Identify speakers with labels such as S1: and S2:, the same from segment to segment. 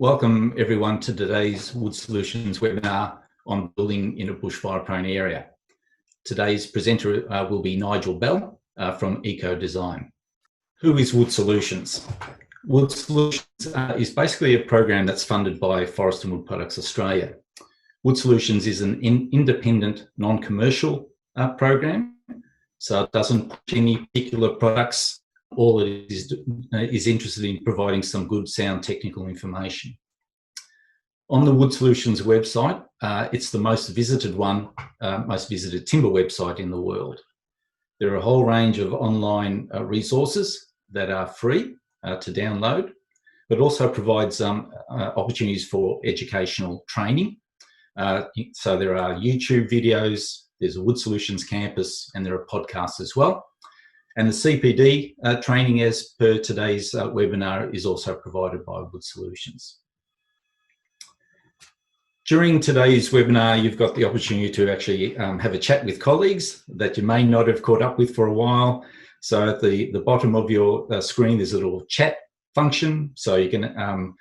S1: Welcome everyone to today's Wood Solutions webinar on building in a bushfire-prone area. Today's presenter will be Nigel Bell from ECOdesign. Who is Wood Solutions? Wood Solutions is basically a program that's funded by Forest and Wood Products Australia. Wood Solutions is an independent, non-commercial program, so it doesn't push any particular products. All it is interested in providing some good, sound technical information. On the Wood Solutions website, it's the most visited timber website in the world. There are a whole range of online resources that are free to download, but also provides opportunities for educational training. So there are YouTube videos, there's a Wood Solutions campus, and there are podcasts as well. And the CPD training, as per today's webinar, is also provided by Wood Solutions. During today's webinar, you've got the opportunity to actually have a chat with colleagues that you may not have caught up with for a while. So at the bottom of your screen, there's a little chat function. So you can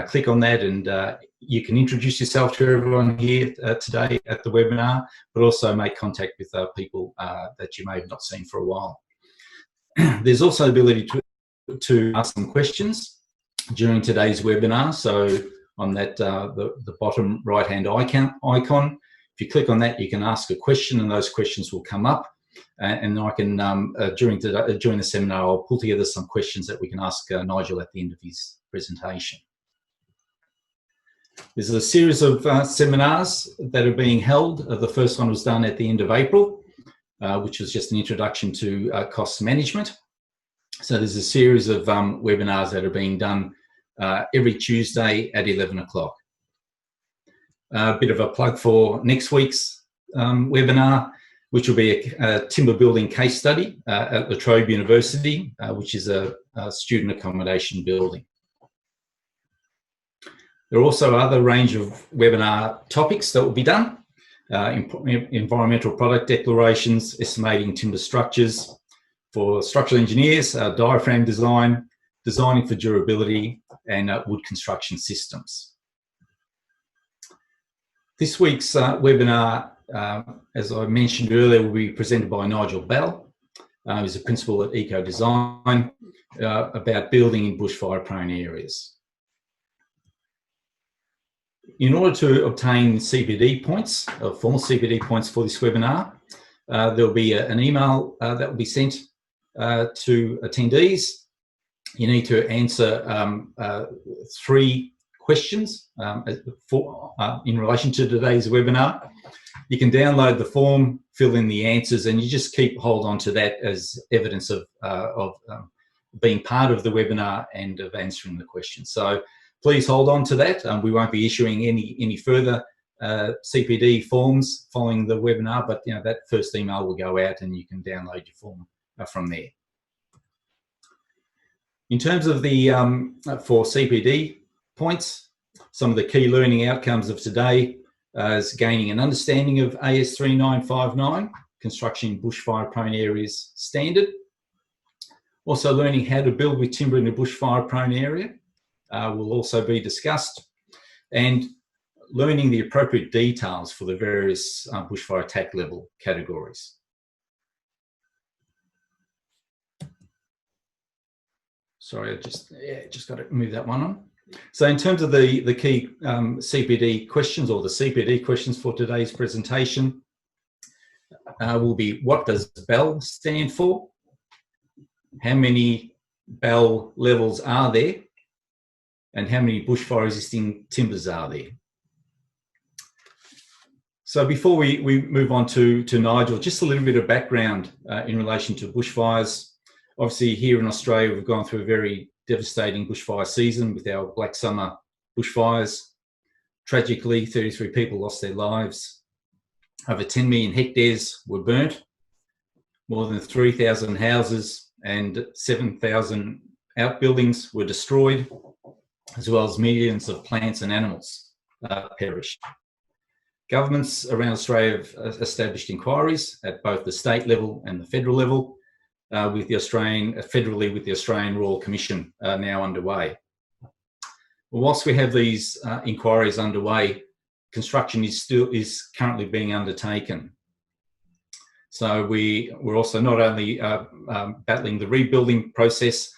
S1: click on that and you can introduce yourself to everyone here today at the webinar, but also make contact with people that you may have not seen for a while. There's also the ability to ask some questions during today's webinar. So on that the bottom right-hand icon, if you click on that, you can ask a question, and those questions will come up. And I can during the seminar, I'll pull together some questions that we can ask Nigel at the end of his presentation. There's a series of seminars that are being held. The first one was done at the end of April. Which was just an introduction to cost management. So there's a series of webinars that are being done every Tuesday at 11 o'clock. A bit of a plug for next week's webinar, which will be a timber building case study at La Trobe University, which is a student accommodation building. There are also other range of webinar topics that will be done. Environmental product declarations, estimating timber structures for structural engineers, diaphragm design, designing for durability, and wood construction systems. This week's webinar, as I mentioned earlier, will be presented by Nigel Bell, who's a principal at ECOdesign, about building in bushfire-prone areas. In order to obtain CPD points, formal CPD points for this webinar, there'll be an email that will be sent to attendees. You need to answer 3 questions in relation to today's webinar. You can download the form, fill in the answers, and you just hold on to that as evidence of being part of the webinar and of answering the questions. So please hold on to that. We won't be issuing any further CPD forms following the webinar, but that first email will go out and you can download your form from there. In terms of the for CPD points, some of the key learning outcomes of today is gaining an understanding of AS 3959, Construction in Bushfire-Prone Areas Standard. Also learning how to build with timber in a bushfire-prone area. Will also be discussed, and learning the appropriate details for the various bushfire attack level categories. Sorry, I just got to move that one on. So in terms of the key CPD questions, or the CPD questions for today's presentation, will be: what does BEL stand for? How many BEL levels are there? And how many bushfire resisting timbers are there? So before we move on to Nigel, just a little bit of background in relation to bushfires. Obviously here in Australia, we've gone through a very devastating bushfire season with our Black Summer bushfires. Tragically, 33 people lost their lives. Over 10 million hectares were burnt. More than 3,000 houses and 7,000 outbuildings were destroyed, as well as millions of plants and animals perished. Governments around Australia have established inquiries at both the state level and the federal level, federally with the Australian Royal Commission now underway. whilst we have these inquiries underway, construction is currently being undertaken. So we're also not only battling the rebuilding process,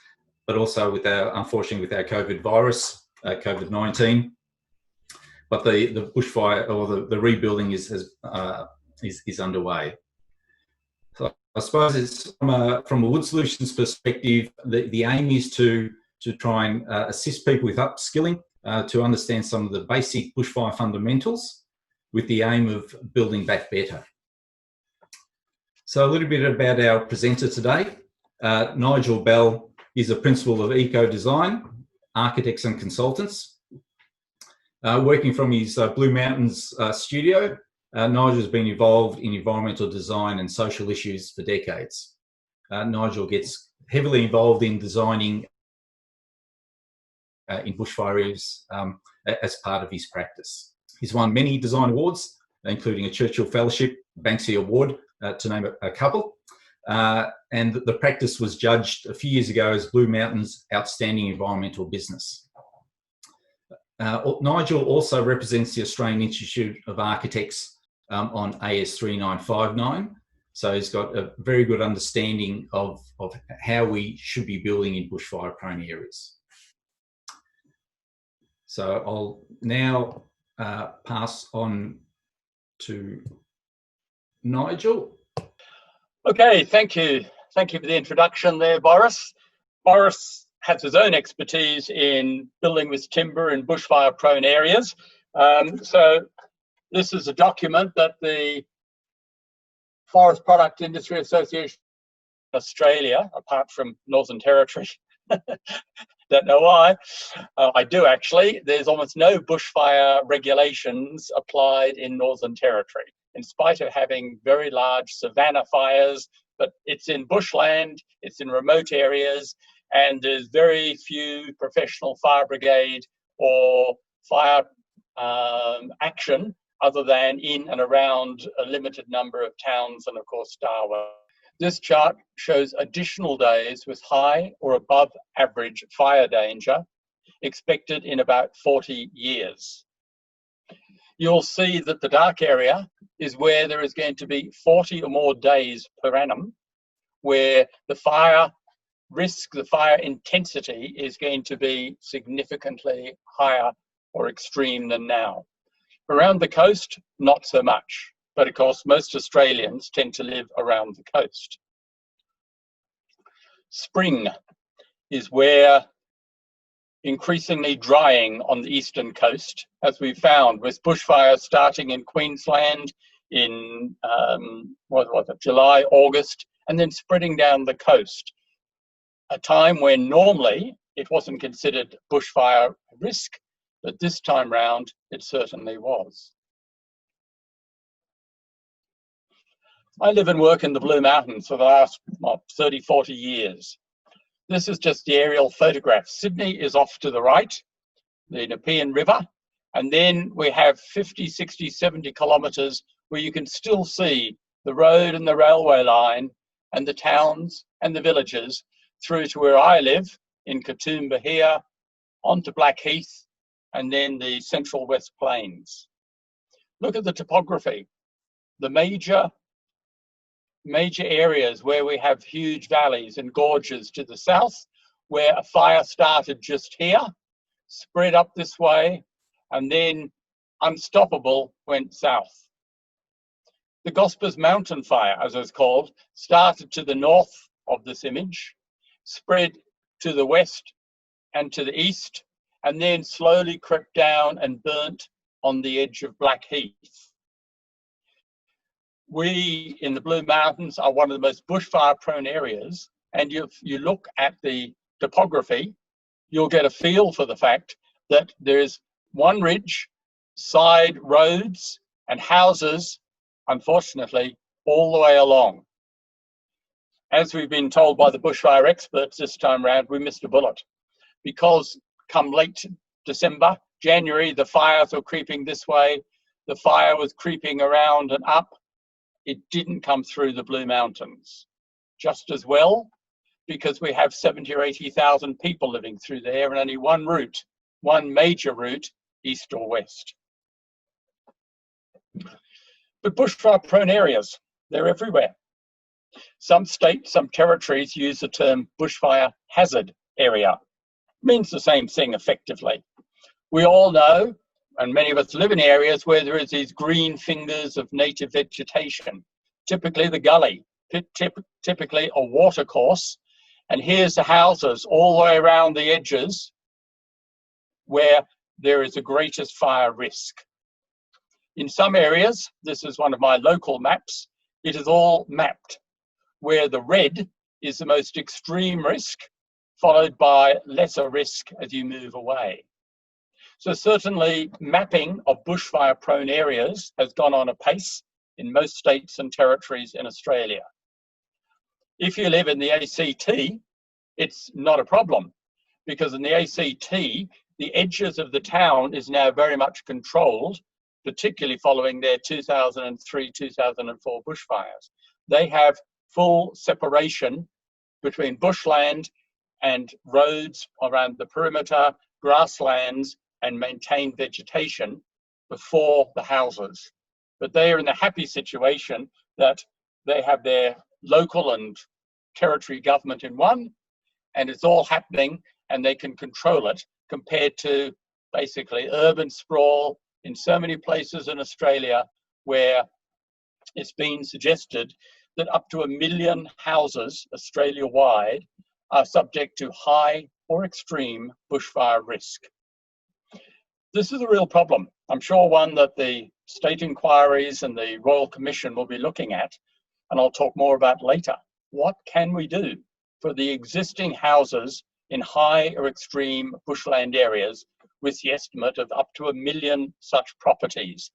S1: but also with unfortunately with our COVID virus, COVID-19. But the bushfire or the rebuilding is underway. So I suppose it's from a Wood Solutions perspective, the aim is to try and assist people with upskilling to understand some of the basic bushfire fundamentals with the aim of building back better. So a little bit about our presenter today. Nigel Bell is a principal of ECOdesign Architects and Consultants. Working from his Blue Mountains studio, Nigel's been involved in environmental design and social issues for decades. Nigel gets heavily involved in designing in bushfire areas as part of his practice. He's won many design awards, including a Churchill Fellowship, Banksy Award, to name a couple. And the practice was judged a few years ago as Blue Mountains' Outstanding Environmental Business. Nigel also represents the Australian Institute of Architects on AS 3959. So he's got a very good understanding of how we should be building in bushfire-prone areas. So I'll now pass on to Nigel.
S2: Okay, thank you. Thank you for the introduction there, Boris. Boris has his own expertise in building with timber in bushfire-prone areas. So this is a document that the Forest Product Industry Association of Australia, apart from Northern Territory, don't know why, I do actually, there's almost no bushfire regulations applied in Northern Territory, in spite of having very large savanna fires, but it's in bushland, it's in remote areas, and there's very few professional fire brigade or fire action other than in and around a limited number of towns and of course Darwin. This chart shows additional days with high or above average fire danger expected in about 40 years. You'll see that the dark area is where there is going to be 40 or more days per annum where the fire risk, the fire intensity is going to be significantly higher or extreme than now. Around the coast, not so much, but of course most Australians tend to live around the coast. Spring is where increasingly drying on the eastern coast, as we found with bushfires starting in Queensland in July, August, and then spreading down the coast. A time when normally it wasn't considered bushfire risk, but this time round it certainly was. I live and work in the Blue Mountains for the last 30, 40 years. This is just the aerial photograph. Sydney is off to the right, the Nepean River, and then we have 50, 60, 70 kilometres where you can still see the road and the railway line and the towns and the villages through to where I live in Katoomba here, onto Blackheath, and then the Central West Plains. Look at the topography. The major areas where we have huge valleys and gorges to the south, where a fire started just here, spread up this way, and then unstoppable went south. The Gospers Mountain Fire, as it's called, started to the north of this image, spread to the west and to the east, and then slowly crept down and burnt on the edge of Blackheath. We in the Blue Mountains are one of the most bushfire-prone areas, and if you look at the topography, you'll get a feel for the fact that there's one ridge, side roads, and houses, unfortunately, all the way along. As we've been told by the bushfire experts this time round, we missed a bullet, because come late December, January, the fires were creeping this way, the fire was creeping around and up. It didn't come through the Blue Mountains. Just as well, because we have 70 or 80,000 people living through there and only one route one major route, east or west. But bushfire-prone areas, they're everywhere. Some states, some territories use the term bushfire hazard area. It means the same thing effectively. We all know, and many of us live in areas where there is these green fingers of native vegetation, typically the gully, typically a watercourse, and here's the houses all the way around the edges where there is the greatest fire risk. In some areas, this is one of my local maps, it is all mapped, where the red is the most extreme risk, followed by lesser risk as you move away. So certainly mapping of bushfire-prone areas has gone on apace in most states and territories in Australia. If you live in the ACT, it's not a problem, because in the ACT, the edges of the town is now very much controlled, particularly following their 2003-2004 bushfires. They have full separation between bushland and roads around the perimeter, grasslands, and maintained vegetation before the houses. But they are in the happy situation that they have their local and territory government in one, and it's all happening and they can control it, compared to basically urban sprawl in so many places in Australia where it's been suggested that up to 1 million houses Australia-wide are subject to high or extreme bushfire risk. This is a real problem. I'm sure one that the state inquiries and the Royal Commission will be looking at, and I'll talk more about later. What can we do for the existing houses in high or extreme bushland areas with the estimate of up to 1 million such properties?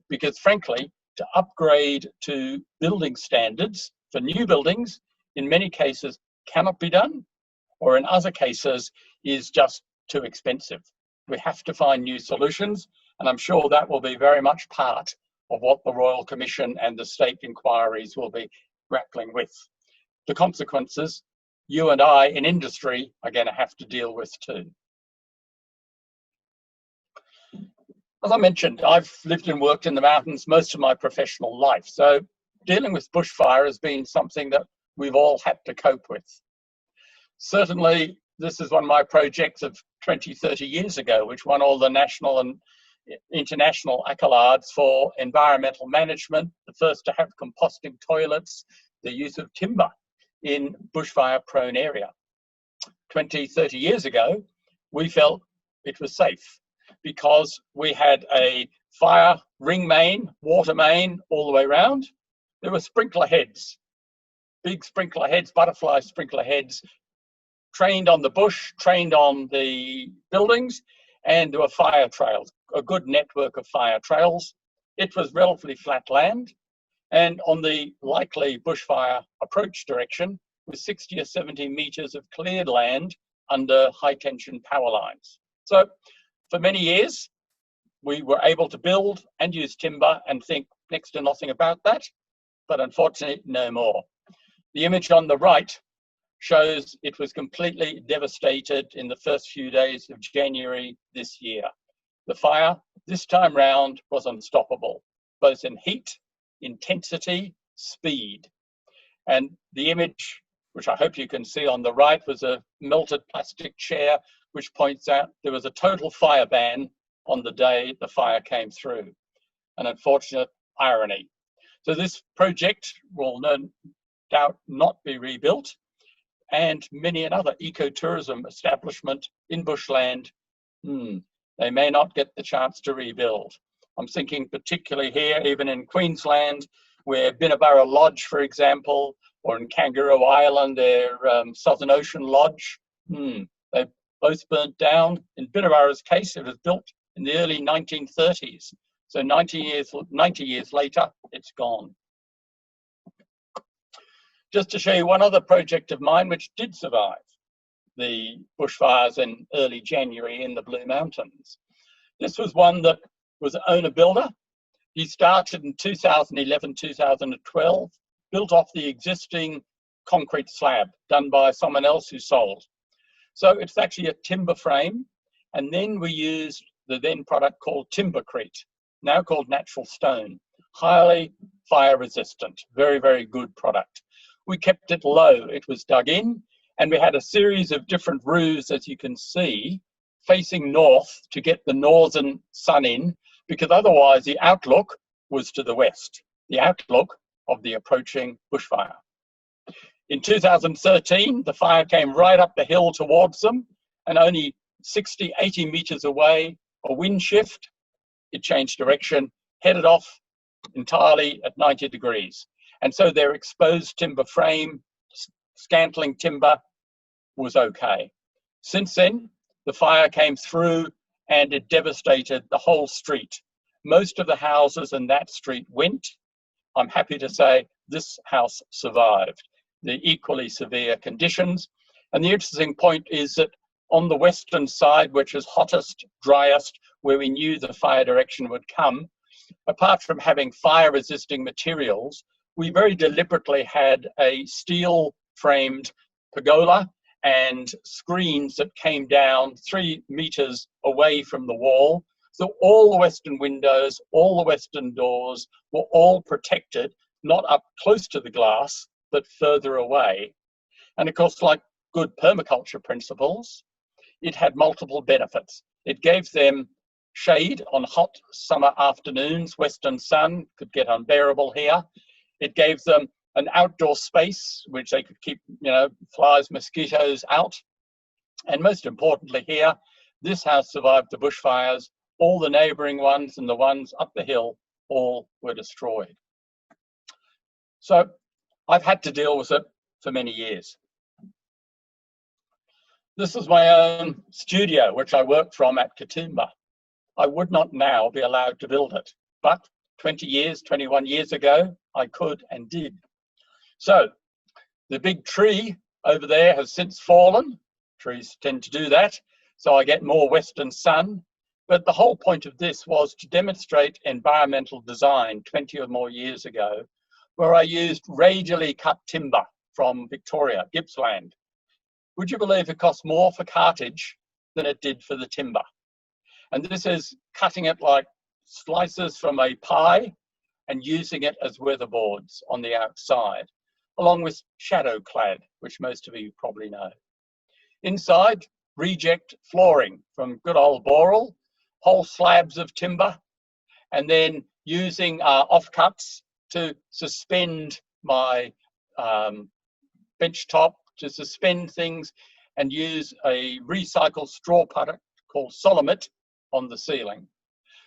S2: Because frankly, to upgrade to building standards for new buildings, in many cases cannot be done, or in other cases is just too expensive. We have to find new solutions, and I'm sure that will be very much part of what the Royal Commission and the state inquiries will be grappling with. The consequences you and I in industry are going to have to deal with too. As I mentioned, I've lived and worked in the mountains most of my professional life, so dealing with bushfire has been something that we've all had to cope with. Certainly, this is one of my projects of 20, 30 years ago, which won all the national and international accolades for environmental management, the first to have composting toilets, the use of timber in bushfire-prone area. 20, 30 years ago, we felt it was safe because we had a fire ring main, water main all the way around. There were sprinkler heads, big sprinkler heads, butterfly sprinkler heads, trained on the bush, trained on the buildings, and there were fire trails, a good network of fire trails. It was relatively flat land, and on the likely bushfire approach direction was 60 or 70 meters of cleared land under high tension power lines. So for many years, we were able to build and use timber and think next to nothing about that, but unfortunately, no more. The image on the right shows it was completely devastated in the first few days of January this year. The fire this time round was unstoppable, both in heat, intensity, speed. And the image, which I hope you can see on the right, was a melted plastic chair, which points out there was a total fire ban on the day the fire came through. An unfortunate irony. So this project will no doubt not be rebuilt, and many another ecotourism establishment in bushland, they may not get the chance to rebuild. I'm thinking particularly here, even in Queensland, where Binnaburra Lodge, for example, or in Kangaroo Island, their Southern Ocean Lodge, they both burnt down. In Binnaburra's case, it was built in the early 1930s. So 90 years later, it's gone. Just to show you one other project of mine which did survive the bushfires in early January in the Blue Mountains. This was one that was an owner-builder. He started in 2011, 2012, built off the existing concrete slab done by someone else who sold. So it's actually a timber frame, And then we used the then product called timbercrete, now called natural stone, highly fire resistant, very, very good product. We kept it low, it was dug in, and we had a series of different roofs, as you can see, facing north to get the northern sun in, because otherwise the outlook was to the west, the outlook of the approaching bushfire. In 2013, the fire came right up the hill towards them, and only 60, 80 meters away, a wind shift, it changed direction, headed off entirely at 90 degrees. And so their exposed timber frame, scantling timber, was okay. Since then, the fire came through and it devastated the whole street. Most of the houses in that street went. I'm happy to say this house survived the equally severe conditions. And the interesting point is that on the western side, which is hottest, driest, where we knew the fire direction would come, apart from having fire-resisting materials, we very deliberately had a steel-framed pergola and screens that came down 3 meters away from the wall. So all the western windows, all the western doors were all protected, not up close to the glass, but further away. And of course, like good permaculture principles, it had multiple benefits. It gave them shade on hot summer afternoons. Western sun could get unbearable here. It gave them an outdoor space which they could keep, flies, mosquitoes out. And most importantly here, this house survived the bushfires. All the neighbouring ones and the ones up the hill all were destroyed. So I've had to deal with it for many years. This is my own studio, which I worked from at Katoomba. I would not now be allowed to build it, but 21 years ago, I could and did. So the big tree over there has since fallen. Trees tend to do that, so I get more western sun. But the whole point of this was to demonstrate environmental design 20 or more years ago, where I used radially cut timber from Victoria, Gippsland. Would you believe it cost more for cartage than it did for the timber? And this is cutting it like slices from a pie and using it as weatherboards on the outside, along with shadow clad, which most of you probably know. Inside, reject flooring from good old Boral, whole slabs of timber, and then using offcuts to suspend my bench top, to suspend things, and use a recycled straw product called Solomit on the ceiling.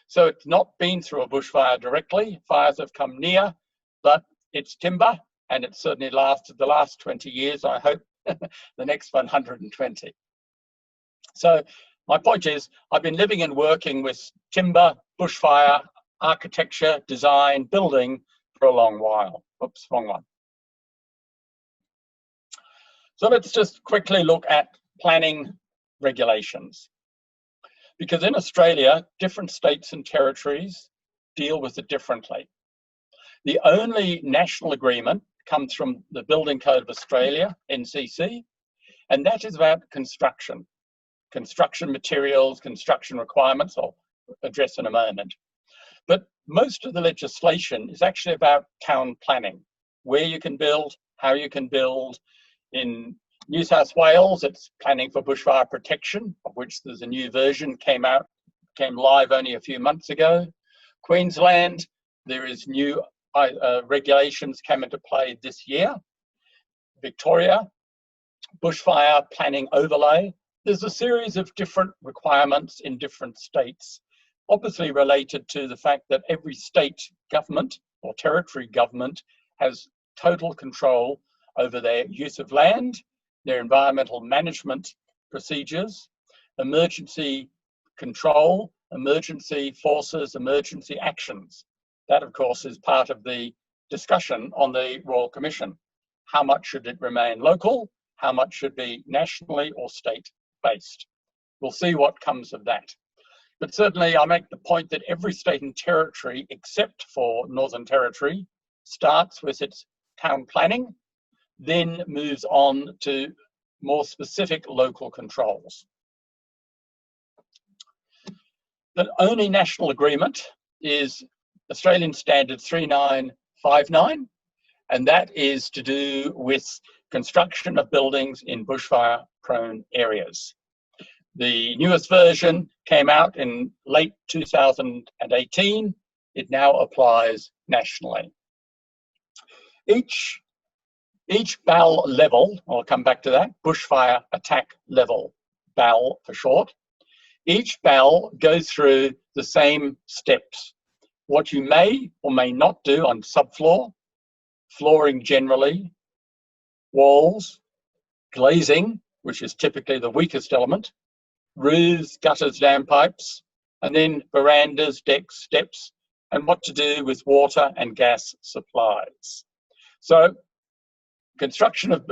S2: So it's not been through a bushfire directly. Fires have come near, but it's timber, and it's certainly lasted the last 20 years, I hope, the next 120. So my point is, I've been living and working with timber, bushfire, architecture, design, building for a long while. Oops, wrong one. So let's just quickly look at planning regulations. Because in Australia, different states and territories deal with it differently. The only national agreement comes from the Building Code of Australia, NCC, and that is about construction materials, construction requirements, I'll address in a moment. But most of the legislation is actually about town planning, where you can build, how you can build. In New South Wales, it's planning for bushfire protection, of which there's a new version came live only a few months ago. Queensland, there is new regulations came into play this year. Victoria, bushfire planning overlay. There's a series of different requirements in different states, obviously related to the fact that every state government or territory government has total control over their use of land, their environmental management procedures, emergency control, emergency forces, emergency actions. That, of course, is part of the discussion on the Royal Commission. How much should it remain local? How much should be nationally or state-based? We'll see what comes of that. But certainly I make the point that every state and territory, except for Northern Territory, starts with its town planning, then moves on to more specific local controls. The only national agreement is Australian Standard 3959, and that is to do with construction of buildings in bushfire-prone areas. The newest version came out in late 2018. It now applies nationally. Each BAL level, I'll come back to that, bushfire attack level, BAL for short. Each BAL goes through the same steps. What you may or may not do on subfloor, flooring generally, walls, glazing, which is typically the weakest element, roofs, gutters, dam pipes, and then verandas, decks, steps, and what to do with water and gas supplies. So, construction of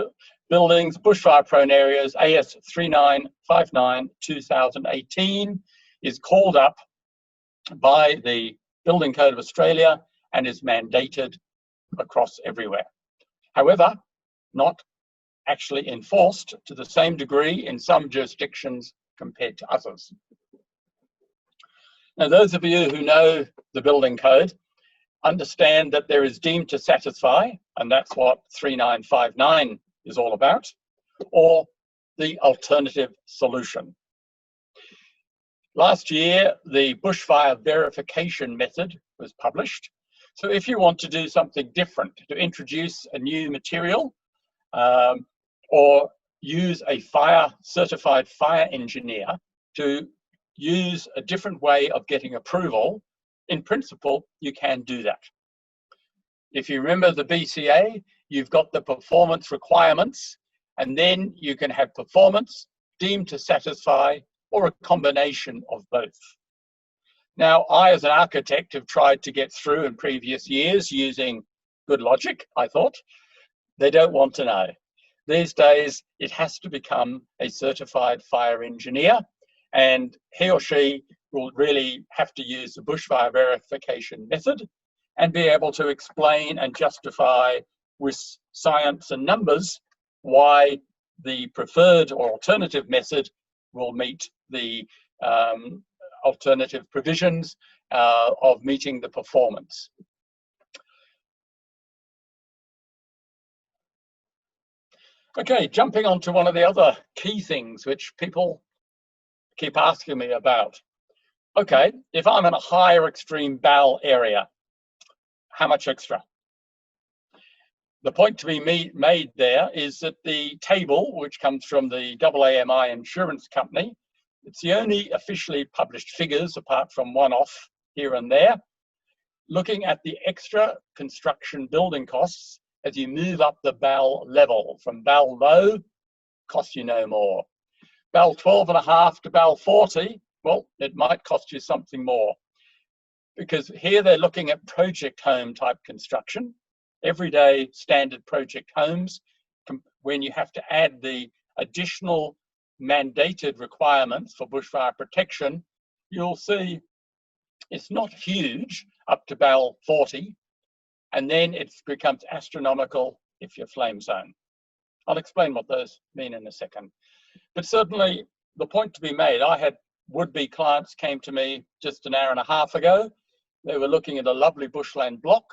S2: buildings, bushfire-prone areas, AS 3959 2018 is called up by the Building Code of Australia and is mandated across everywhere. However, not actually enforced to the same degree in some jurisdictions compared to others. Now, those of you who know the Building Code understand that there is deemed to satisfy, and that's what 3959 is all about, or the alternative solution. Last year, the bushfire verification method was published. So if you want to do something different, to introduce a new material, or use a certified fire engineer to use a different way of getting approval, in principle, you can do that. If you remember the BCA, you've got the performance requirements, and then you can have performance deemed to satisfy or a combination of both. Now, I, as an architect, have tried to get through in previous years using good logic, I thought. They don't want to know. These days, it has to become a certified fire engineer, and he or she will really have to use the bushfire verification method and be able to explain and justify with science and numbers why the preferred or alternative method will meet the alternative provisions of meeting the performance. Okay, jumping on to one of the other key things which people keep asking me about. Okay, if I'm in a higher extreme BAL area, how much extra? The point to be made there is that the table, which comes from the AAMI insurance company, it's the only officially published figures apart from one-off here and there, looking at the extra construction building costs as you move up the BAL level. From BAL low, costs you no more. BAL 12.5 to BAL 40, well, it might cost you something more. Because here they're looking at project home type construction, everyday standard project homes. When you have to add the additional mandated requirements for bushfire protection, you'll see it's not huge up to BAL 40, and then it becomes astronomical if you're flame zone. I'll explain what those mean in a second. But certainly the point to be made, I had would-be clients came to me just an hour and a half ago. They were looking at a lovely bushland block.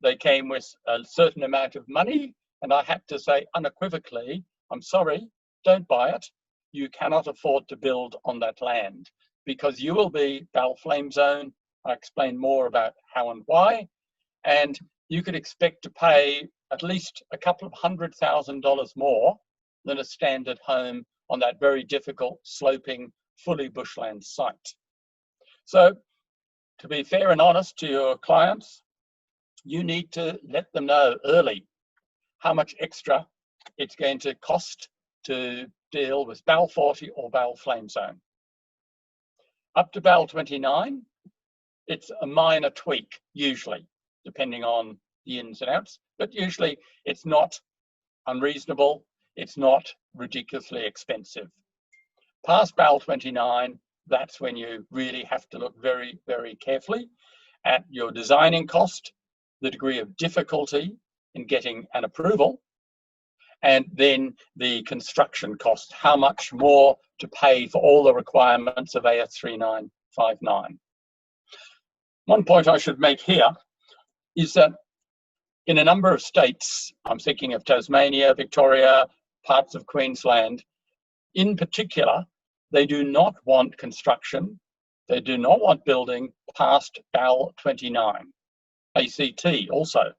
S2: They came with a certain amount of money, and I had to say unequivocally, I'm sorry, don't buy it. You cannot afford to build on that land because you will be BAL flame zone. I explain more about how and why. And you could expect to pay at least a couple of $100,000 more than a standard home on that very difficult sloping, fully bushland site. So to be fair and honest to your clients, you need to let them know early how much extra it's going to cost to deal with BAL 40 or BAL flame zone. Up to BAL 29, it's a minor tweak, usually, depending on the ins and outs, but usually it's not unreasonable, it's not ridiculously expensive. Past BAL 29, that's when you really have to look very, very carefully at your designing cost, the degree of difficulty in getting an approval, and then the construction cost, how much more to pay for all the requirements of AS 3959. 3959. One point I should make here is that in a number of states, I'm thinking of Tasmania, Victoria, parts of Queensland, in particular, they do not want construction, they do not want building past BAL 29. ACT also.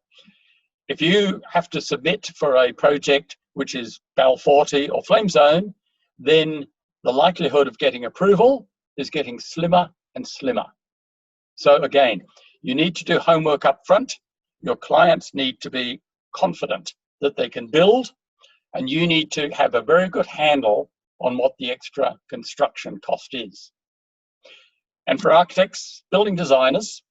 S2: If you have to submit for a project which is BAL 40 or flame zone, then the likelihood of getting approval is getting slimmer and slimmer. So again, you need to do homework up front. Your clients need to be confident that they can build, and you need to have a very good handle on what the extra construction cost is. And for architects, building designers,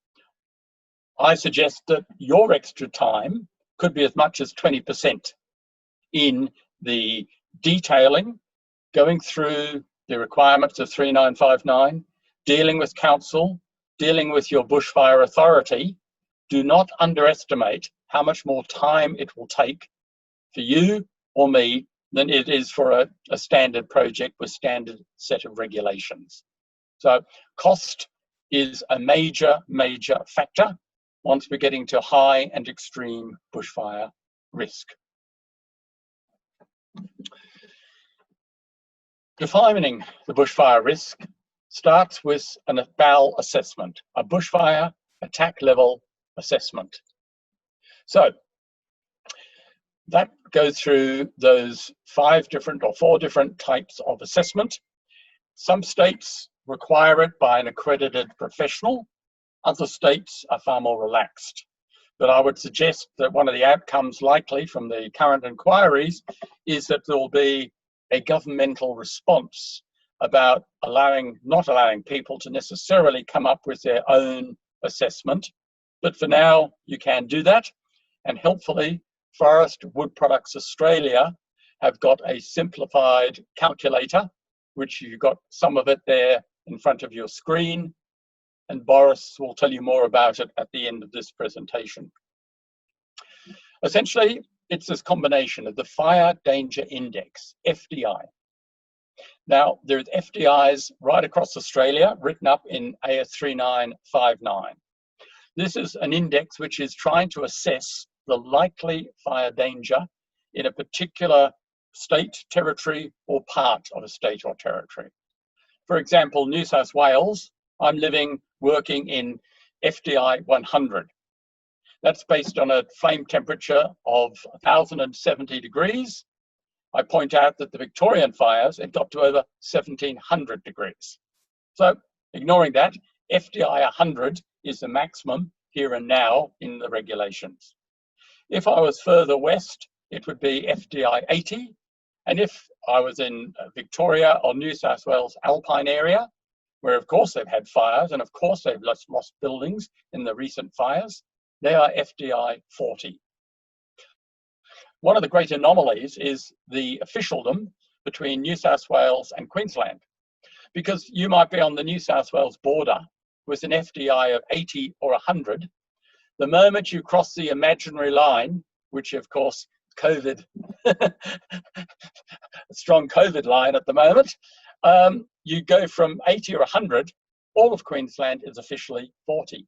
S2: I suggest that your extra time could be as much as 20% in the detailing, going through the requirements of 3959, dealing with council, dealing with your bushfire authority. Do not underestimate how much more time it will take for you or me than it is for a standard project with standard set of regulations. So cost is a major, major factor once we're getting to high and extreme bushfire risk. Defining the bushfire risk starts with a BAL assessment, a bushfire attack level assessment. So that goes through those 5 different or 4 different types of assessment. Some states require it by an accredited professional. Other states are far more relaxed. But I would suggest that one of the outcomes likely from the current inquiries is that there will be a governmental response about not allowing people to necessarily come up with their own assessment. But for now, you can do that. And helpfully, Forest Wood Products Australia have got a simplified calculator, which you've got some of it there in front of your screen. And Boris will tell you more about it at the end of this presentation. Essentially, it's this combination of the Fire Danger Index, FDI. Now, there's FDIs right across Australia, written up in AS 3959. This is an index which is trying to assess the likely fire danger in a particular state, territory, or part of a state or territory. For example, New South Wales, I'm working in FDI 100. That's based on a flame temperature of 1,070 degrees. I point out that the Victorian fires had got to over 1,700 degrees. So ignoring that, FDI 100 is the maximum here and now in the regulations. If I was further west, it would be FDI 80. And if I was in Victoria or New South Wales Alpine area, where of course they've had fires and of course they've lost buildings in the recent fires, they are FDI 40. One of the great anomalies is the officialdom between New South Wales and Queensland, because you might be on the New South Wales border with an FDI of 80 or 100. The moment you cross the imaginary line, which of course COVID, a strong COVID line at the moment, you go from 80 or 100, all of Queensland is officially 40.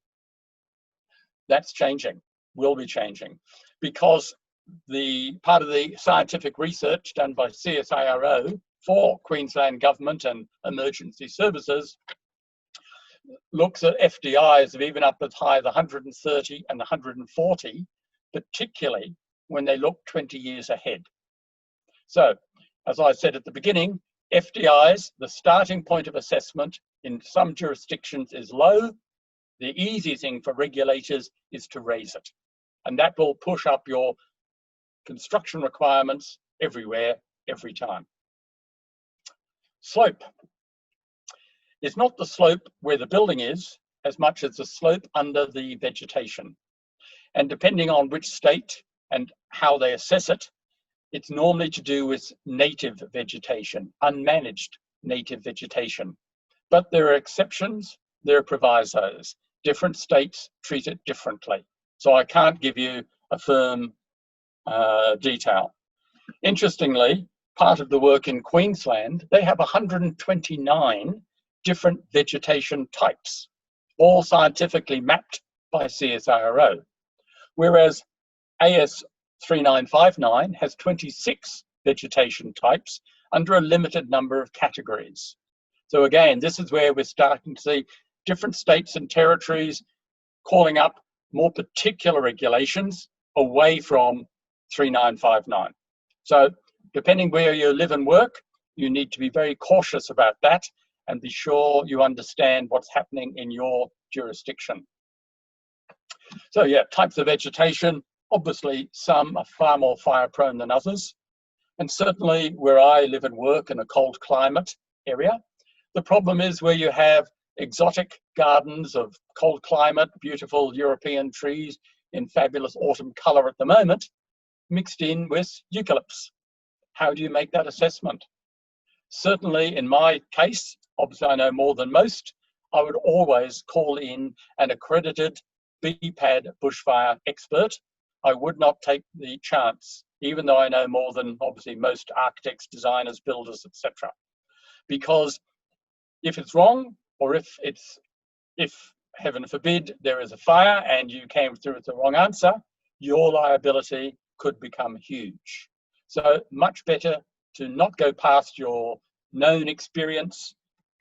S2: That's changing, will be changing, because the part of the scientific research done by CSIRO for Queensland Government and emergency services looks at FDIs of even up as high as 130 and 140, particularly when they look 20 years ahead. So, as I said at the beginning, FDIs, the starting point of assessment in some jurisdictions is low. The easy thing for regulators is to raise it. And that will push up your construction requirements everywhere, every time. Slope. It's not the slope where the building is as much as the slope under the vegetation. And depending on which state and how they assess it, it's normally to do with native vegetation, unmanaged native vegetation. But there are exceptions, there are provisos. Different states treat it differently. So I can't give you a firm detail. Interestingly, part of the work in Queensland, they have 129 different vegetation types, all scientifically mapped by CSIRO, whereas AS 3959 has 26 vegetation types under a limited number of categories. So again, this is where we're starting to see different states and territories calling up more particular regulations away from 3959. So depending where you live and work, you need to be very cautious about that and be sure you understand what's happening in your jurisdiction. So yeah, types of vegetation, obviously some are far more fire prone than others. And certainly where I live and work in a cold climate area, the problem is where you have exotic gardens of cold climate, beautiful European trees in fabulous autumn color at the moment, mixed in with eucalypts. How do you make that assessment? Certainly in my case, obviously I know more than most, I would always call in an accredited BPAD bushfire expert. I would not take the chance, even though I know more than obviously most architects, designers, builders, etc. Because if it's wrong, or if heaven forbid there is a fire and you came through with the wrong answer, your liability could become huge. So much better to not go past your known experience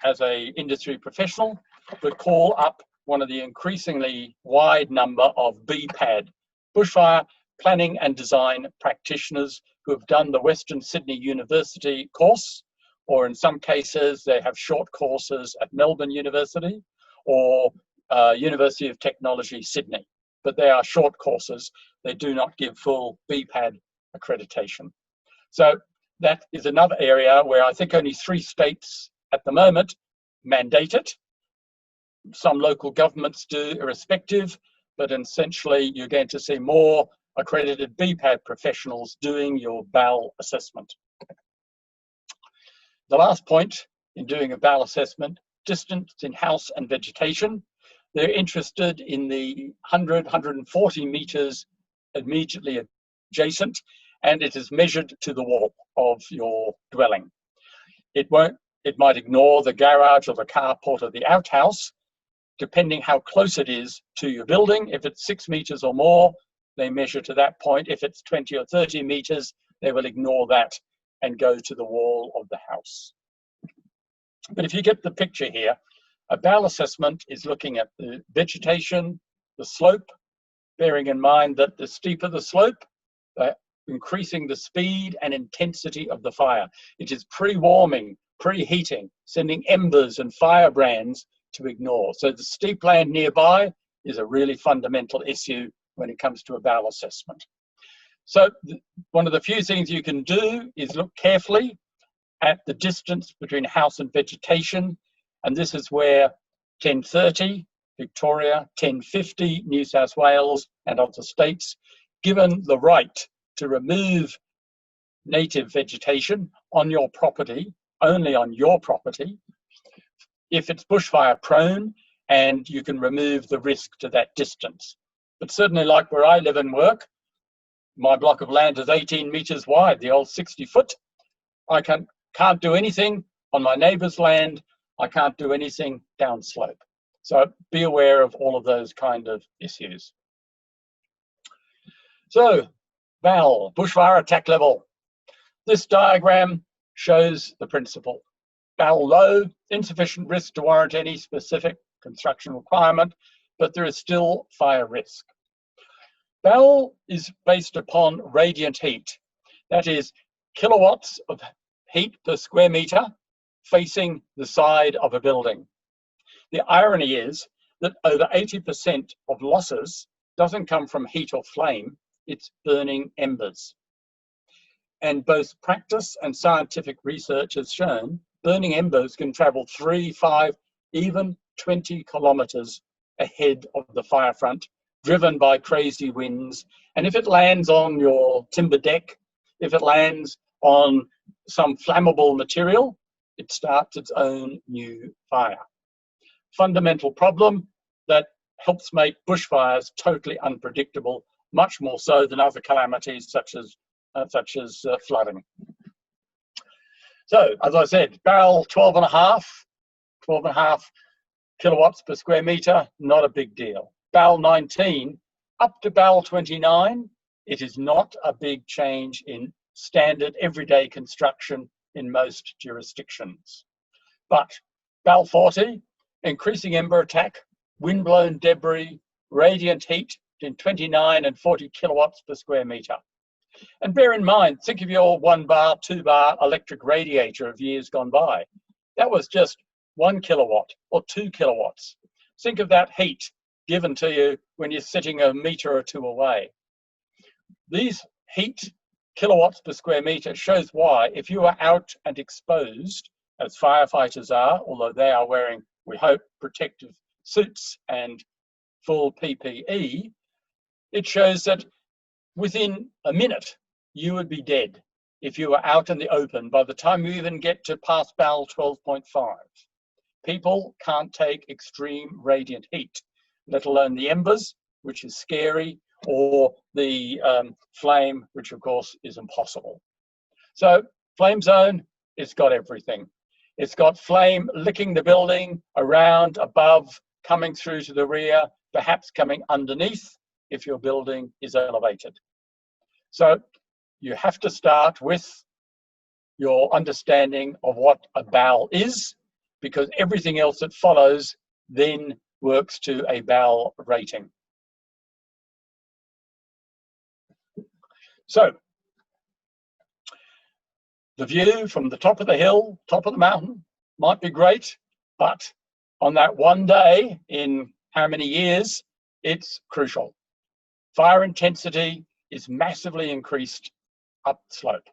S2: as an industry professional, but call up one of the increasingly wide number of BPAD, bushfire planning and design practitioners who have done the Western Sydney University course, or in some cases they have short courses at Melbourne University or University of Technology, Sydney. But they are short courses. They do not give full BPAD accreditation. So that is another area where I think only 3 states at the moment mandate it. Some local governments do irrespective, but essentially you're going to see more accredited BPAD professionals doing your BAL assessment. The last point in doing a BAL assessment, distance in house and vegetation. They're interested in the 100, 140 meters immediately adjacent, and it is measured to the wall of your dwelling. It might ignore the garage or the carport or the outhouse, depending how close it is to your building. If it's 6 meters or more, they measure to that point. If it's 20 or 30 meters, they will ignore that and go to the wall of the house. But if you get the picture here, a BAL assessment is looking at the vegetation, the slope, bearing in mind that the steeper the slope, increasing the speed and intensity of the fire. It is pre-warming, preheating, sending embers and firebrands to ignore. So the steep land nearby is a really fundamental issue when it comes to a BAL assessment. So one of the few things you can do is look carefully at the distance between house and vegetation. And this is where 1030, Victoria, 1050, New South Wales, and other states, given the right to remove native vegetation on your property, only on your property, if it's bushfire prone, and you can remove the risk to that distance. But certainly like where I live and work, my block of land is 18 meters wide, the old 60 foot. I can't do anything on my neighbor's land. I can't do anything downslope. So be aware of all of those kind of issues. So BAL, bushfire attack level. This diagram shows the principle. BAL low, insufficient risk to warrant any specific construction requirement, but there is still fire risk. BAL is based upon radiant heat. That is kilowatts of heat per square meter facing the side of a building. The irony is that over 80% of losses doesn't come from heat or flame, it's burning embers. And both practice and scientific research has shown burning embers can travel 3, 5, even 20 kilometers ahead of the fire front, driven by crazy winds. And if it lands on your timber deck, if it lands on some flammable material, it starts its own new fire. Fundamental problem that helps make bushfires totally unpredictable, much more so than other calamities such as flooding. So, as I said, BAL 12.5, 12.5 kilowatts per square meter, not a big deal. BAL 19 up to BAL 29, it is not a big change in standard everyday construction in most jurisdictions. But BAL 40, increasing ember attack, wind-blown debris, radiant heat in 29 and 40 kilowatts per square meter. And bear in mind, think of your 1 bar, 2 bar electric radiator of years gone by. That was just 1 kilowatt or 2 kilowatts. Think of that heat given to you when you're sitting a meter or two away. These heat kilowatts per square meter shows why, if you are out and exposed, as firefighters are, although they are wearing, we hope, protective suits and full PPE, it shows that within a minute, you would be dead if you were out in the open by the time you even get to past BAL 12.5. People can't take extreme radiant heat, let alone the embers, which is scary, or the flame, which of course is impossible. So flame zone, it's got everything. It's got flame licking the building, around, above, coming through to the rear, perhaps coming underneath if your building is elevated. So you have to start with your understanding of what a BAL is, because everything else that follows then works to a BAL rating. So the view from the top of the hill, top of the mountain, might be great, but on that one day in how many years, it's crucial. Fire intensity is massively increased up the slope.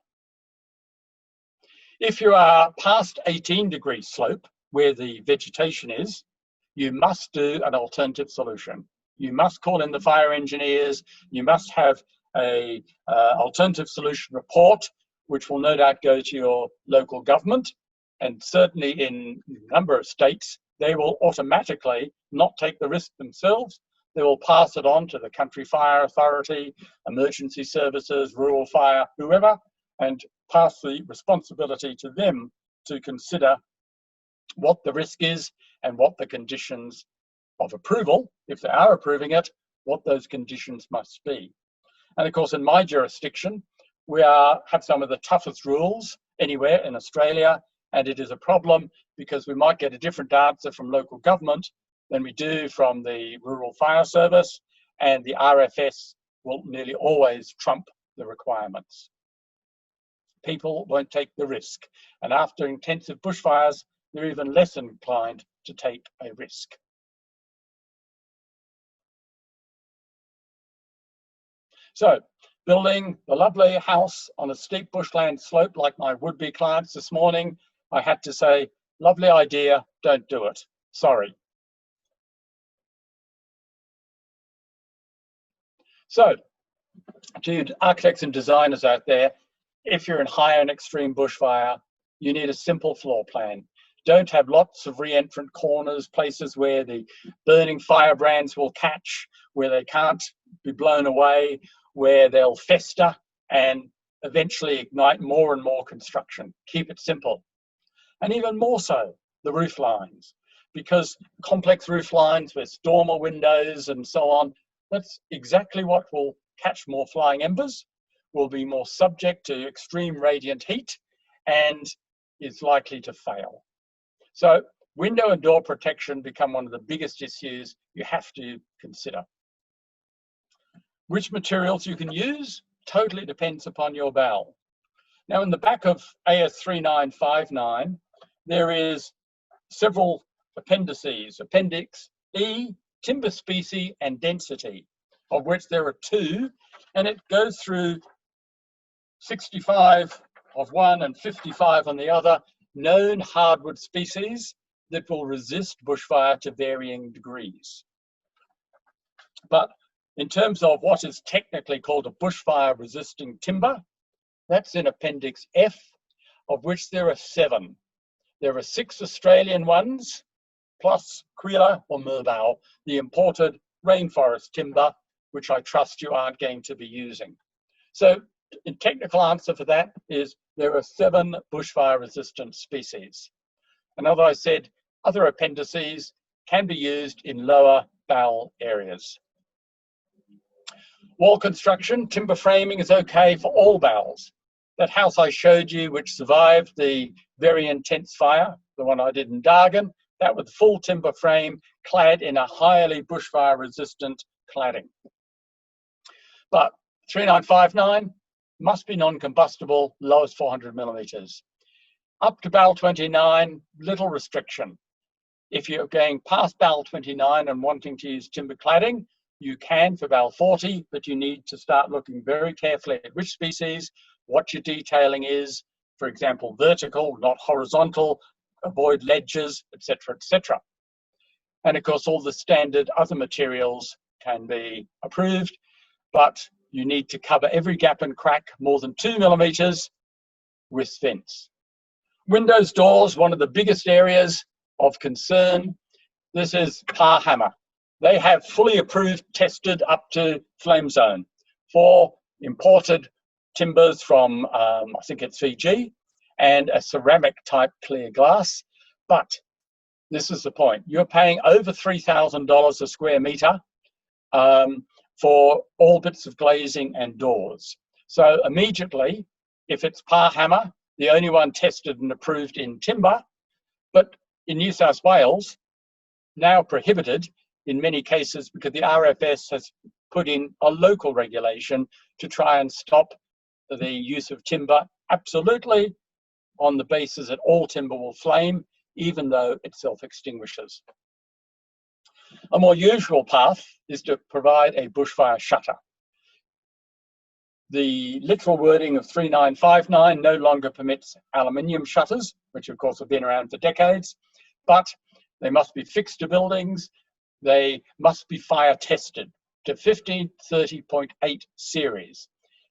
S2: If you are past 18-degree slope, where the vegetation is, you must do an alternative solution. You must call in the fire engineers, you must have an alternative solution report, which will no doubt go to your local government, and certainly in a number of states, they will automatically not take the risk themselves. They will pass it on to the country fire authority, emergency services, rural fire, whoever, and pass the responsibility to them to consider what the risk is and what the conditions of approval, if they are approving it, what those conditions must be. And of course, in my jurisdiction, we have some of the toughest rules anywhere in Australia, and it is a problem because we might get a different answer from local government than we do from the Rural Fire Service, and the RFS will nearly always trump the requirements. People won't take the risk, and after intensive bushfires, they're even less inclined to take a risk. So, building a lovely house on a steep bushland slope like my would-be clients this morning, I had to say, lovely idea, don't do it. Sorry. So, to architects and designers out there, if you're in high and extreme bushfire, you need a simple floor plan. Don't have lots of re-entrant corners, places where the burning firebrands will catch, where they can't be blown away, where they'll fester and eventually ignite more and more construction. Keep it simple. And even more so, the roof lines, because complex roof lines with dormer windows and so on, that's exactly what will catch more flying embers, will be more subject to extreme radiant heat, and is likely to fail. So window and door protection become one of the biggest issues you have to consider. Which materials you can use totally depends upon your BAL. Now, in the back of AS 3959, there is several appendices. Appendix E, timber species and density, of which there are 2, and it goes through 65 of one and 55 on the other, known hardwood species that will resist bushfire to varying degrees. But in terms of what is technically called a bushfire resisting timber, that's in Appendix F, of which there are 7. There are 6 Australian ones, plus Quila or Merbau, the imported rainforest timber, which I trust you aren't going to be using. So the technical answer for that is there are 7 bushfire resistant species. And as I said, other appendices can be used in lower bowel areas. Wall construction, timber framing is okay for all bowels. That house I showed you, which survived the very intense fire, the one I did in Dargan, that was full timber frame clad in a highly bushfire resistant cladding. But 3959 must be non-combustible, lowest 400 millimeters. Up to BAL 29, little restriction. If you're going past BAL 29 and wanting to use timber cladding, you can for BAL 40, but you need to start looking very carefully at which species, what your detailing is, for example, vertical, not horizontal, avoid ledges, etc., etc. And of course, all the standard other materials can be approved, but you need to cover every gap and crack more than 2 millimeters with fence. Windows, doors, one of the biggest areas of concern. This is Par Hammer. They have fully approved, tested up to flame zone for imported timbers from, I think it's Fiji, and a ceramic type clear glass. But this is the point. You're paying over $3,000 a square meter for all bits of glazing and doors. So immediately, if it's Par Hammer, the only one tested and approved in timber, but in New South Wales, now prohibited in many cases because the RFS has put in a local regulation to try and stop the use of timber absolutely on the basis that all timber will flame, even though it self-extinguishes. A more usual path is to provide a bushfire shutter. The literal wording of 3959 no longer permits aluminium shutters, which of course have been around for decades, but they must be fixed to buildings. They must be fire tested to 1530.8 series.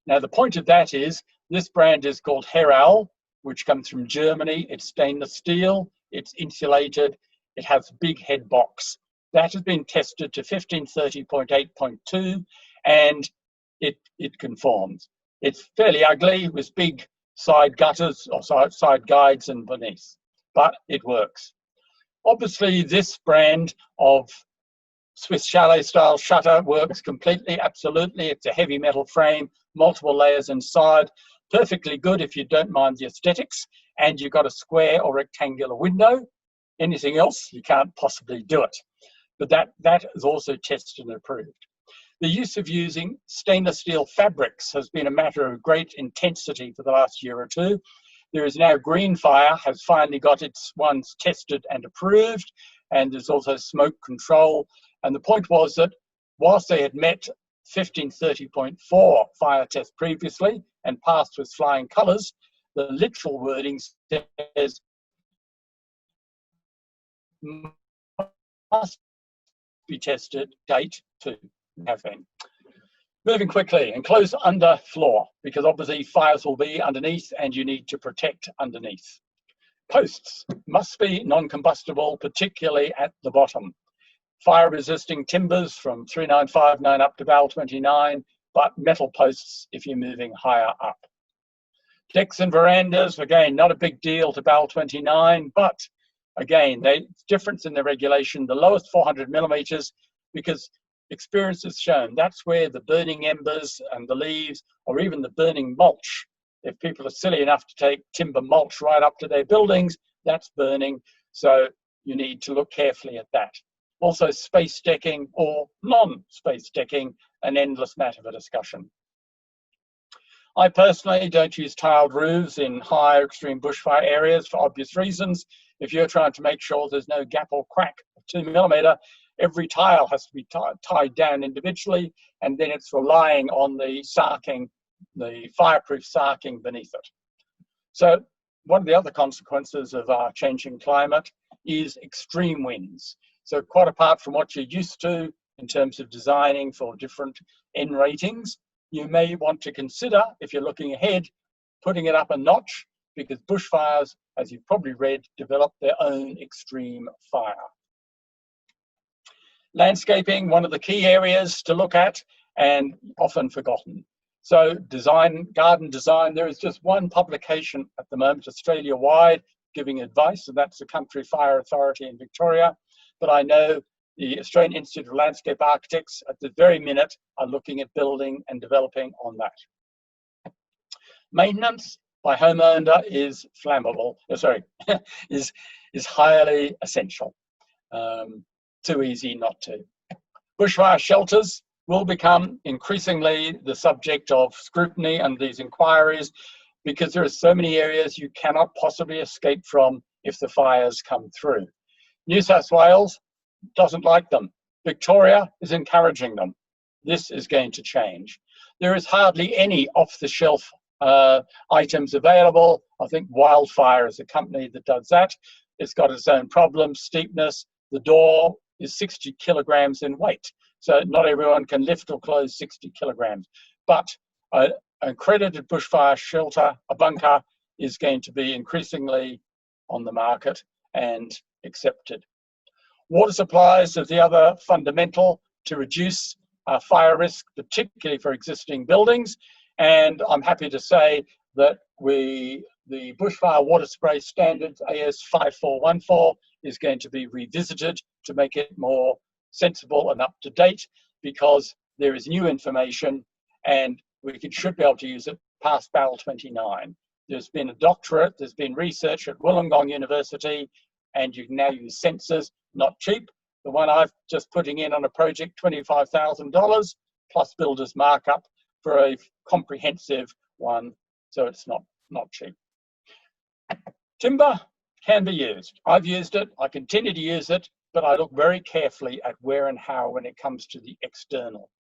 S2: Now, the point of that is this brand is called Heral, which comes from Germany. It's stainless steel, it's insulated, it has a big head box. That has been tested to 1530.8.2 and it conforms. It's fairly ugly with big side gutters or side guides and beneath, but it works. Obviously, this brand of Swiss chalet style shutter works completely, absolutely. It's a heavy metal frame, multiple layers inside, perfectly good if you don't mind the aesthetics, and you've got a square or rectangular window. Anything else, you can't possibly do it. But that is also tested and approved. The use of using stainless steel fabrics has been a matter of great intensity for the last year or two. There is now Greenfire has finally got its ones tested and approved, and there's also smoke control. And the point was that whilst they had met 1530.4 fire test previously and passed with flying colours, the literal wording says must be tested date to have been. Moving quickly, enclosed under floor, because obviously fires will be underneath and you need to protect underneath. Posts must be non-combustible, particularly at the bottom. Fire-resisting timbers from 3959 up to BAL 29, but metal posts if you're moving higher up. Decks and verandas, again, not a big deal to BAL 29, but again, difference in the regulation, the lowest 400 millimeters, because experience has shown that's where the burning embers and the leaves, or even the burning mulch, if people are silly enough to take timber mulch right up to their buildings, that's burning. So you need to look carefully at that. Also, space decking or non-space decking, an endless matter for discussion. I personally don't use tiled roofs in high extreme bushfire areas for obvious reasons. If you're trying to make sure there's no gap or crack of 2 millimeter, every tile has to be tied down individually, and then it's relying on the sarking, the fireproof sarking beneath it. So one of the other consequences of our changing climate is extreme winds. So quite apart from what you're used to in terms of designing for different N ratings, you may want to consider, if you're looking ahead, putting it up a notch, because bushfires, as you've probably read, develop their own extreme fire. Landscaping, one of the key areas to look at and often forgotten. So design, garden design, there is just one publication at the moment, Australia-wide, giving advice, and that's the Country Fire Authority in Victoria. But I know the Australian Institute of Landscape Architects at the very minute are looking at building and developing on that. Maintenance by homeowner is flammable, is highly essential. Too easy not to. Bushfire shelters will become increasingly the subject of scrutiny and these inquiries, because there are so many areas you cannot possibly escape from if the fires come through. New South Wales doesn't like them. Victoria is encouraging them. This is going to change. There is hardly any off-the-shelf items available. I think Wildfire is a company that does that. It's got its own problems, steepness. The door is 60 kilograms in weight. So not everyone can lift or close 60 kilograms. But an accredited bushfire shelter, a bunker, is going to be increasingly on the market and accepted. Water supplies is the other fundamental to reduce fire risk, particularly for existing buildings. And I'm happy to say that the bushfire water spray standards, AS 5414, is going to be revisited to make it more sensible and up to date, because there is new information and we should be able to use it past BAL 29. There's been a doctorate, there's been research at Wollongong University, and you can now use sensors, not cheap. The one I've just putting in on a project, $25,000 plus builder's markup for a comprehensive one, so it's not cheap. Timber can be used. I've used it, I continue to use it, but I look very carefully at where and how when it comes to the external.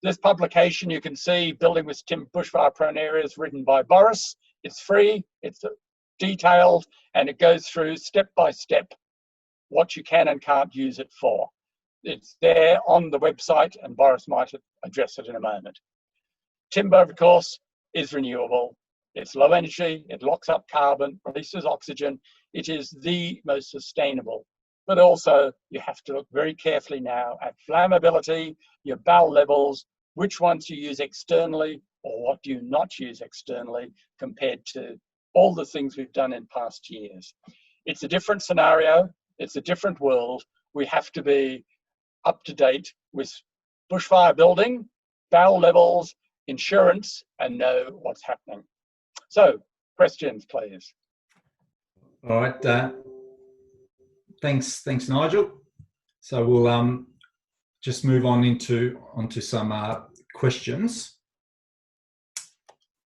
S2: This publication, you can see, Building with Timber Bushfire Prone Areas, written by Boris. It's free, it's detailed, and it goes through step by step what you can and can't use it for. It's there on the website, and Boris might address it in a moment. Timber, of course, is renewable. It's low energy, it locks up carbon, releases oxygen. It is the most sustainable. But also, you have to look very carefully now at flammability, your BAL levels, which ones you use externally or what do you not use externally compared to all the things we've done in past years. It's a different scenario, it's a different world. We have to be up to date with bushfire building, BAL levels, insurance, and know what's happening. So, questions, please.
S1: All right. Thanks, Nigel. So we'll just move on onto some questions.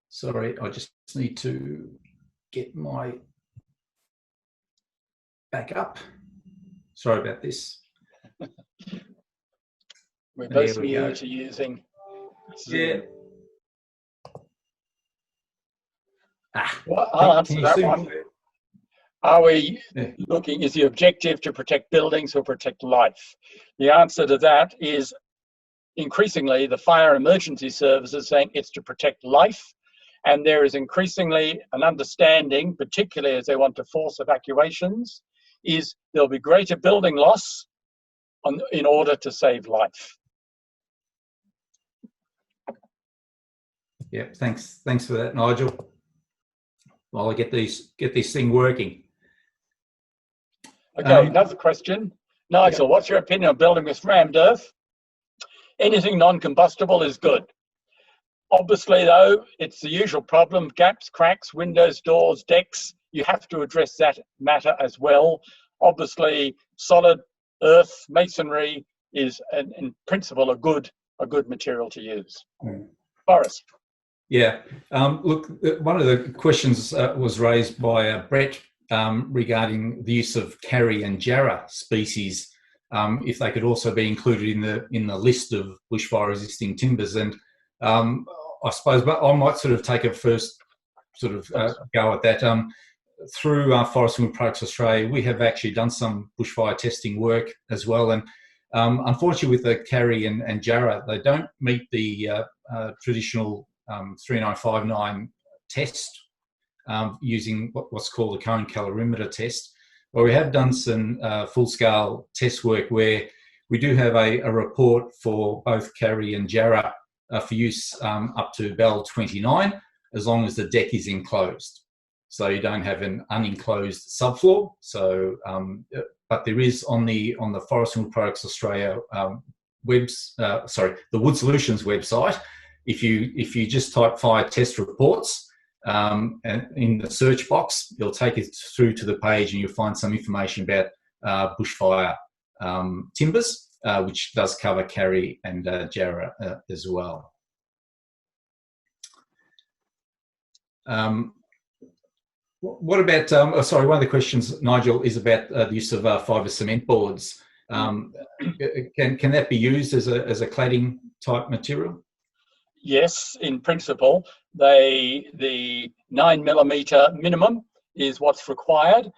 S1: Sorry, I just need to get my back up. Sorry about this.
S2: We're both new to using Zoom.
S1: Yeah.
S2: Well, I'll answer that one. Are we looking, is the objective to protect buildings or protect life? The answer to that is increasingly the fire emergency services saying it's to protect life, and there is increasingly an understanding, particularly as they want to force evacuations, is there'll be greater building loss in order to save life.
S1: Yeah, thanks for that, Nigel. While I get this thing working.
S2: Okay, another question. Nigel, what's your opinion on building with rammed earth? Anything non-combustible is good. Obviously, though, it's the usual problem: gaps, cracks, windows, doors, decks. You have to address that matter as well. Obviously, solid earth masonry is, in principle, a good material to use. Boris.
S1: Yeah. Look, one of the questions was raised by Brett regarding the use of Carry and Jarrah species, if they could also be included in the list of bushfire resisting timbers. And I suppose, but I might sort of take a first sort of go at that. Through Forest and Wood Products Australia, we have actually done some bushfire testing work as well. And unfortunately, with the Carry and Jarrah, they don't meet the traditional 3959 test using what's called the cone calorimeter test. But we have done some full-scale test work where we do have a report for both Carry and Jarrah for use up to BAL 29, as long as the deck is enclosed. so you don't have an unenclosed subfloor. So, but there is on the Forest and Wood Products Australia the Wood Solutions website. If you just type fire test reports and in the search box, it'll take you through to the page, and you'll find some information about bushfire timbers, which does cover Carry and Jarrah as well. What about, sorry, one of the questions, Nigel, is about the use of fibre cement boards. Can that be used as a cladding type material?
S2: Yes, in principle. The 9mm minimum is what's required,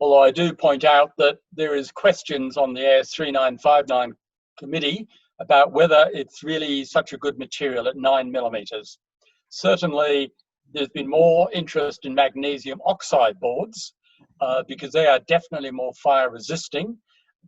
S2: although I do point out that there is questions on the AS3959 committee about whether it's really such a good material at 9mm. Certainly, there's been more interest in magnesium oxide boards because they are definitely more fire resisting.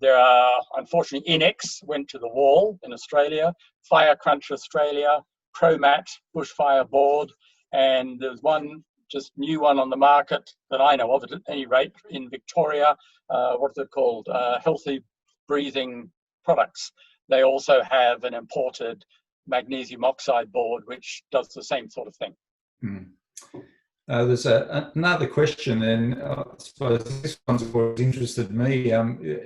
S2: There are, unfortunately, Inex went to the wall in Australia, Fire Crunch Australia, ProMat bushfire board, and there's one just new one on the market that I know of at any rate in Victoria. What's it called? Healthy Breathing Products. They also have an imported magnesium oxide board which does the same sort of thing.
S1: There's another question, and I suppose this one's what interested me.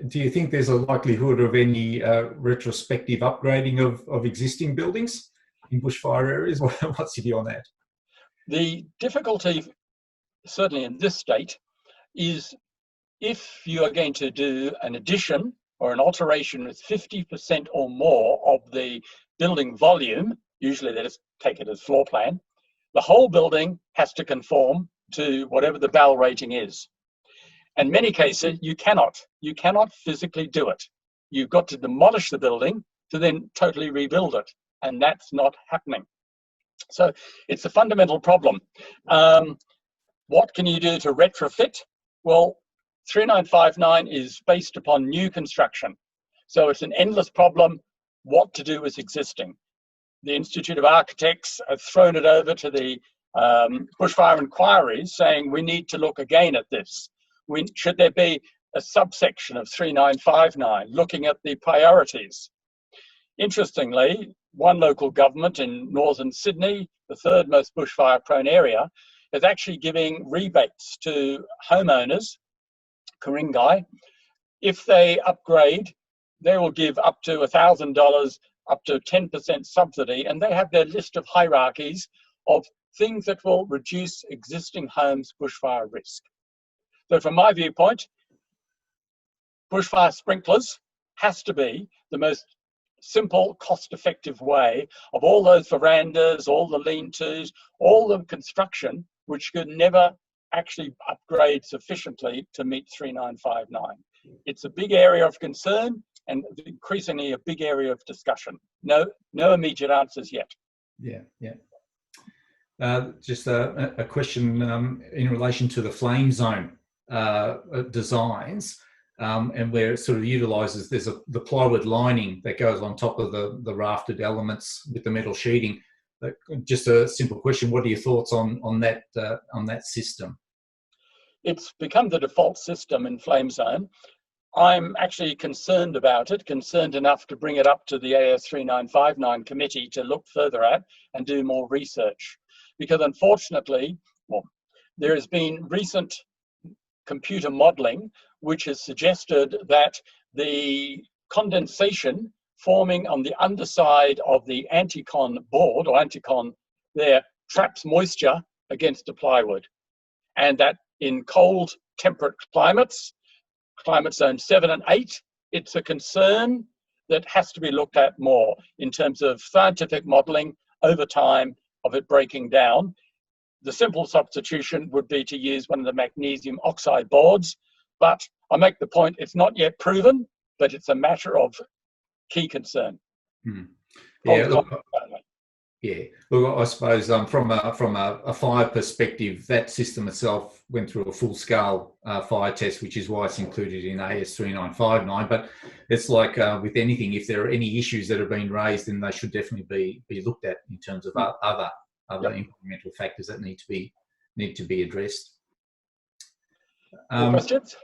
S1: Do you think there's a likelihood of any retrospective upgrading of existing buildings in bushfire areas? What's your view on that?
S2: The difficulty, certainly in this state, is if you are going to do an addition or an alteration with 50% or more of the building volume, usually they just take it as floor plan, the whole building has to conform to whatever the BAL rating is. In many cases, you cannot physically do it. You've got to demolish the building to then totally rebuild it, and that's not happening. So it's a fundamental problem. What can you do to retrofit? Well, 3959 is based upon new construction. So it's an endless problem what to do with existing. The Institute of Architects have thrown it over to the bushfire inquiries saying we need to look again at this. Should there be a subsection of 3959 looking at the priorities? Interestingly, one local government in northern Sydney, the third most bushfire prone area, is actually giving rebates to homeowners, Ku-ring-gai. If they upgrade, they will give up to $1,000, up to 10% subsidy, and they have their list of hierarchies of things that will reduce existing homes' bushfire risk. So from my viewpoint, bushfire sprinklers has to be the most simple, cost-effective way of all those verandas, all the lean-tos, all the construction, which could never actually upgrade sufficiently to meet 3959. It's a big area of concern and increasingly a big area of discussion. No immediate answers yet.
S1: Yeah. Just a question in relation to the flame zone designs. And where it sort of utilises, there's the plywood lining that goes on top of the rafted elements with the metal sheeting. Just a simple question: what are your thoughts on that system?
S2: It's become the default system in flame zone. I'm actually concerned about it, concerned enough to bring it up to the AS3959 committee to look further at and do more research. Because unfortunately, there has been recent computer modelling which has suggested that the condensation forming on the underside of the anti-con board or anti-con there traps moisture against the plywood, and that in cold temperate climates, climate zone 7 and 8, it's a concern that has to be looked at more in terms of scientific modelling over time of it breaking down. The simple substitution would be to use one of the magnesium oxide boards, but I make the point it's not yet proven, but it's a matter of key concern.
S1: Yeah, look, I suppose from a fire perspective, that system itself went through a full-scale fire test, which is why it's included in AS3959. But it's like with anything, if there are any issues that have been raised, then they should definitely be looked at in terms of other environmental factors that need to be addressed.
S2: Any questions?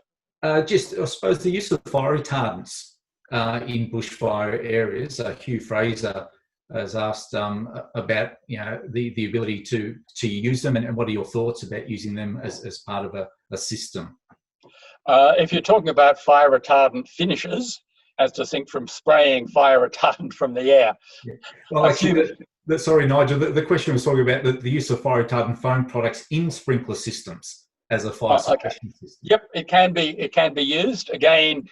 S1: Just, I suppose, the use of fire retardants in bushfire areas. Hugh Fraser has asked about the ability to use them, and what are your thoughts about using them as part of a system?
S2: If you're talking about fire retardant finishes, as distinct from spraying fire retardant from the air.
S1: Yeah. Well, actually, sorry, Nigel, the question was talking about the use of fire retardant foam products in sprinkler systems as a fire suppression system.
S2: Yep, it can be used. Again,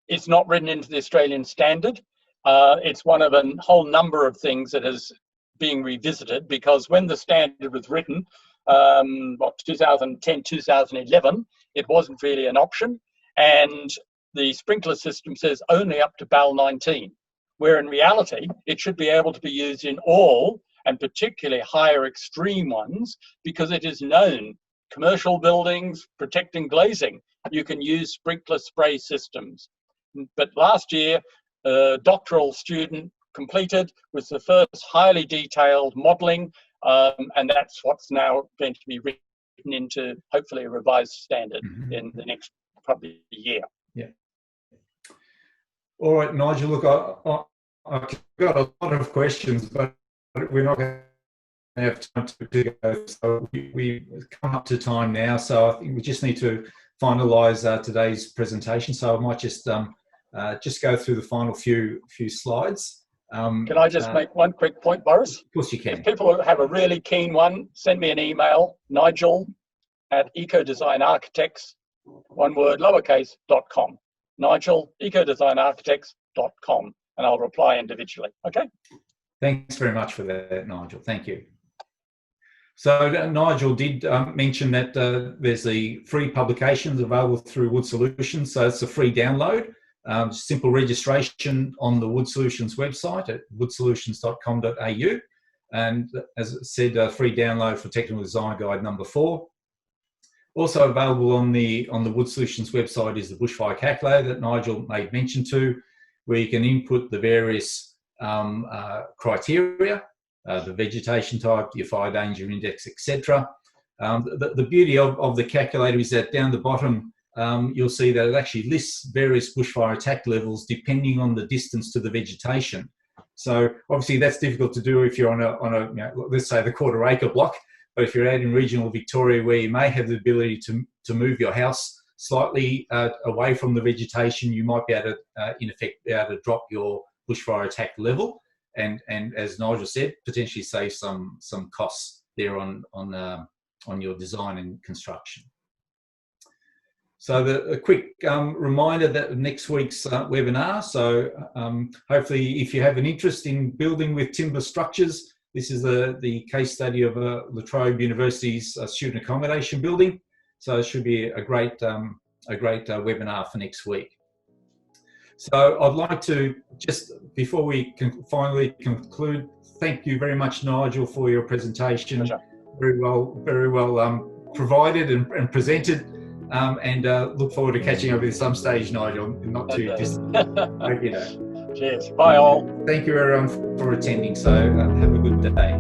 S2: it's not written into the Australian standard. It's one of a whole number of things that is being revisited, because when the standard was written, 2010, 2011, it wasn't really an option. And the sprinkler system says only up to BAL 19, where in reality, it should be able to be used in all, and particularly higher extreme ones, because it is known, commercial buildings, protecting glazing, you can use sprinkler spray systems. But last year, a doctoral student completed with the first highly detailed modelling, and that's what's now going to be written into hopefully a revised standard in the next probably year.
S1: Yeah. All right, Nigel. Look, I've got a lot of questions, but we're not going to have time to go. So we've come up to time now. So I think we just need to finalise today's presentation. So I might just go through the final few slides.
S2: Can I just make one quick point, Boris?
S1: Of course you can.
S2: If people have a really keen one, send me an email, nigel@ECOdesign Architects, one word, lowercase.com. Nigel, ECOdesignArchitects.com, and I'll reply individually. Okay?
S1: Thanks very much for that, Nigel. Thank you. So Nigel did mention that there's the free publications available through Wood Solutions. So it's a free download. Simple registration on the Wood Solutions website at woodsolutions.com.au, and as I said, free download for Technical Design Guide number 4. Also available on the Wood Solutions website is the bushfire calculator that Nigel made mention to, where you can input the various criteria, the vegetation type, your fire danger index, etc. The beauty of the calculator is that down the bottom, you'll see that it actually lists various bushfire attack levels depending on the distance to the vegetation. So obviously that's difficult to do if you're on a let's say the quarter acre block, but if you're out in regional Victoria where you may have the ability to move your house slightly away from the vegetation, you might be able to, in effect, be able to drop your bushfire attack level, and as Nigel said, potentially save some costs there on your design and construction. So a quick reminder that next week's webinar, so hopefully if you have an interest in building with timber structures, this is the case study of La Trobe University's student accommodation building. So it should be a great webinar for next week. So I'd like to, just before we finally conclude, thank you very much, Nigel, for your presentation.
S2: Pleasure.
S1: Very well provided and presented. And look forward to catching up at some stage, Nigel, not too distant.
S2: Cheers. Bye all.
S1: Thank you everyone for attending. So have a good day.